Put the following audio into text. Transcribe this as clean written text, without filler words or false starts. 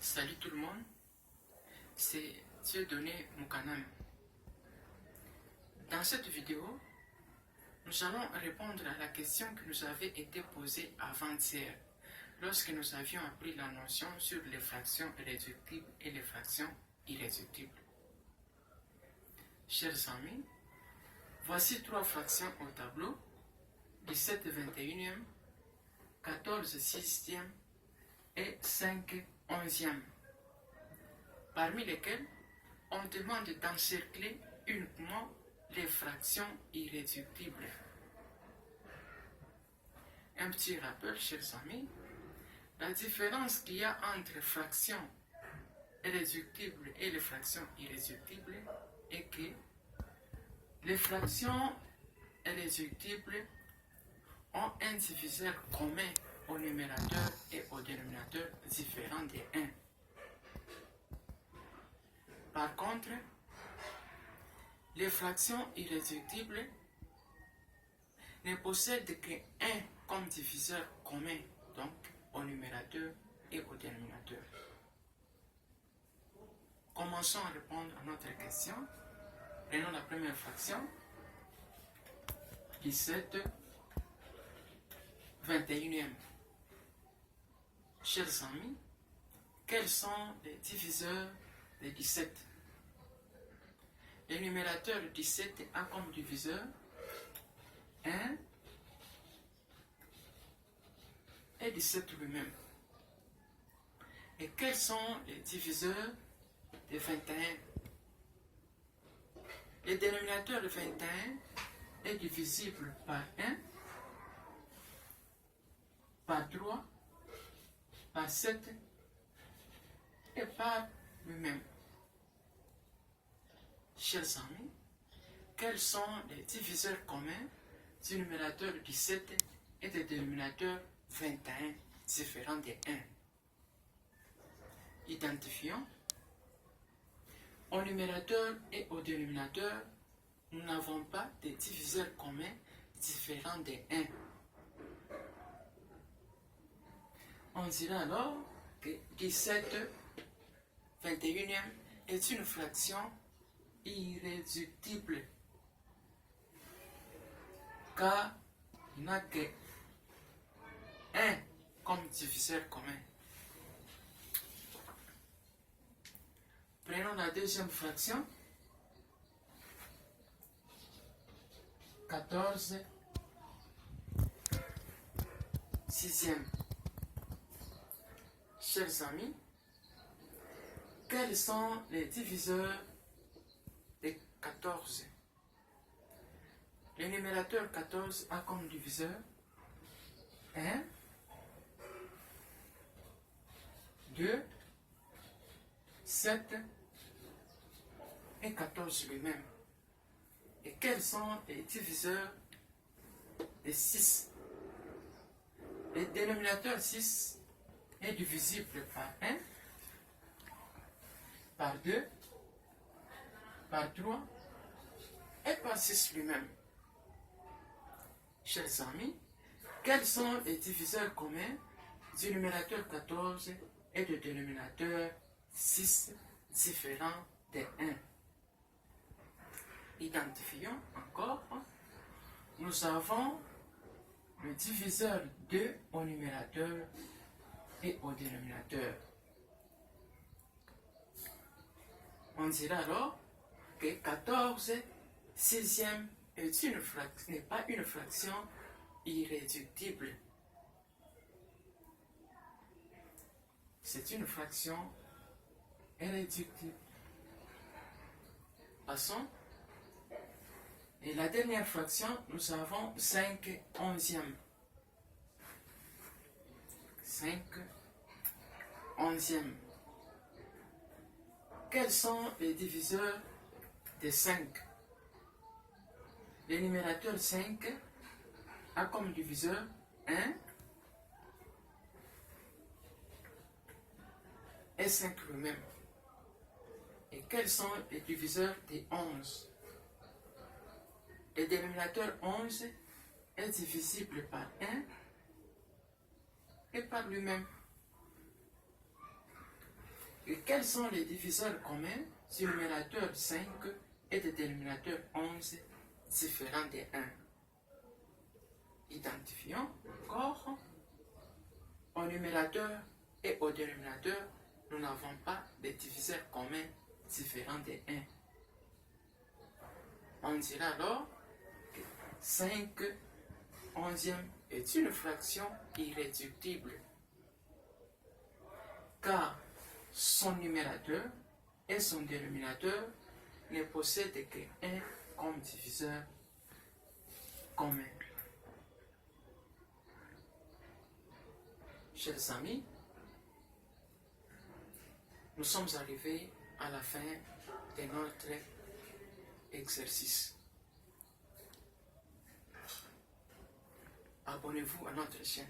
Salut tout le monde, c'est Dieudonné Moukanam. Dans cette vidéo, nous allons répondre à la question qui nous avait été posée avant-hier, lorsque nous avions appris la notion sur les fractions réductibles et les fractions irréductibles. Chers amis, voici 3 fractions au tableau, 17 21e, 14 6e et 5 11e, parmi lesquelles on demande d'encercler uniquement les fractions irréductibles. Un petit rappel, chers amis, la différence qu'il y a entre fractions réductibles et les fractions irréductibles est que les fractions réductibles ont un diviseur commun au numérateur et au dénominateur différent des 1. Par contre, les fractions irréductibles ne possèdent qu'un comme diviseur commun, donc au numérateur et au dénominateur. Commençons à répondre à notre question. Prenons la première fraction, 17 21e. Chers amis, quels sont les diviseurs de 17? Le numérateur 17 a comme diviseur 1 et 17 lui-même. Et quels sont les diviseurs de 21? Le dénominateur de 21 est divisible par 1, par 3, par 7 et par lui-même. Chers amis, quels sont les diviseurs communs du numérateur 17 et du dénominateur 21 différents des 1? Identifions. Au numérateur et au dénominateur, nous n'avons pas de diviseurs communs différents des 1. On dira alors que 17 21e est une fraction irréductible, car il n'a que 1 comme diviseur commun. Prenons la deuxième fraction, 14 6e. Chers amis, quels sont les diviseurs de 14? Le numérateur 14 a comme diviseur 1, 2, 7 et 14 lui-même. Et quels sont les diviseurs de 6? Le dénominateur 6 est divisible par 1, par 2, par 3 et par 6 lui-même. Chers amis, quels sont les diviseurs communs du numérateur 14 et du dénominateur 6 différents des 1? Identifions encore. Nous avons le diviseur 2 au numérateur et au dénominateur. On dira alors que 14 6e n'est pas une fraction irréductible. C'est une fraction irréductible. Passons. Et la dernière fraction, nous avons 5 11e. 5 11e. Quels sont les diviseurs de 5? Le numérateur 5 a comme diviseur 1 et 5 lui-même. Et quels sont les diviseurs de 11? Le dénominateur 11 est divisible par 1 et par lui-même. Et quels sont les diviseurs communs du numérateur 5 et du dénominateur 11 différents de 1? Identifions encore au numérateur et au dénominateur, nous n'avons pas de diviseurs communs différents de 1. On dira alors que 5 onzième est une fraction irréductible, car son numérateur et son dénominateur ne possèdent que 1 comme diviseur commun. Chers amis, nous sommes arrivés à la fin de notre exercice. Abonnez-vous à notre chaîne.